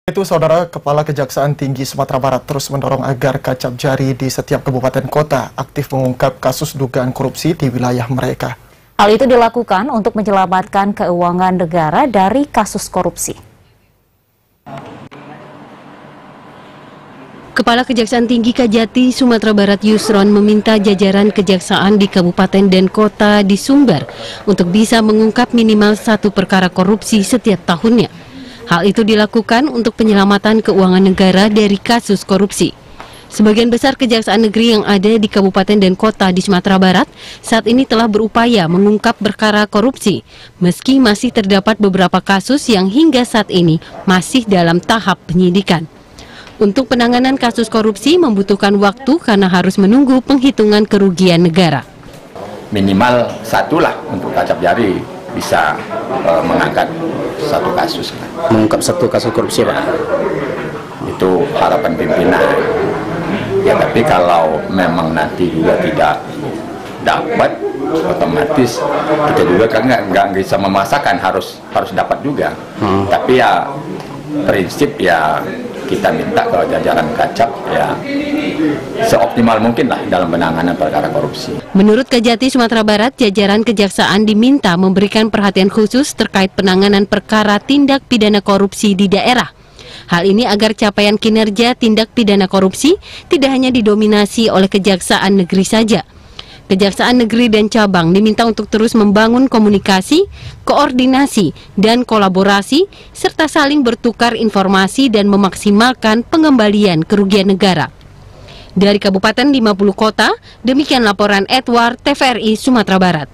Itu Saudara, Kepala Kejaksaan Tinggi Sumatera Barat terus mendorong agar kacap jari di setiap kabupaten kota aktif mengungkap kasus dugaan korupsi di wilayah mereka. Hal itu dilakukan untuk menyelamatkan keuangan negara dari kasus korupsi. Kepala Kejaksaan Tinggi Kajati Sumatera Barat Yusron meminta jajaran kejaksaan di kabupaten dan kota di Sumber untuk bisa mengungkap minimal satu perkara korupsi setiap tahunnya. Hal itu dilakukan untuk penyelamatan keuangan negara dari kasus korupsi. Sebagian besar kejaksaan negeri yang ada di kabupaten dan kota di Sumatera Barat saat ini telah berupaya mengungkap perkara korupsi, meski masih terdapat beberapa kasus yang hingga saat ini masih dalam tahap penyidikan. Untuk penanganan kasus korupsi membutuhkan waktu karena harus menunggu penghitungan kerugian negara. Minimal satulah untuk kacap jari bisa mengangkat satu kasus. Mengungkap satu kasus korupsi, Pak? Itu harapan pimpinan. Ya, tapi kalau memang nanti juga tidak dapat, otomatis kita juga kan nggak bisa memaksakan, harus dapat juga. Tapi ya prinsip ya kita minta ke jajaran kacap ya seoptimal mungkin lah dalam penanganan perkara korupsi. Menurut Kajati Sumatera Barat, jajaran kejaksaan diminta memberikan perhatian khusus terkait penanganan perkara tindak pidana korupsi di daerah. Hal ini agar capaian kinerja tindak pidana korupsi tidak hanya didominasi oleh kejaksaan negeri saja. Kejaksaan negeri dan cabang diminta untuk terus membangun komunikasi, koordinasi, dan kolaborasi, serta saling bertukar informasi dan memaksimalkan pengembalian kerugian negara. Dari Kabupaten 50 Kota, demikian laporan Edward TVRI Sumatera Barat.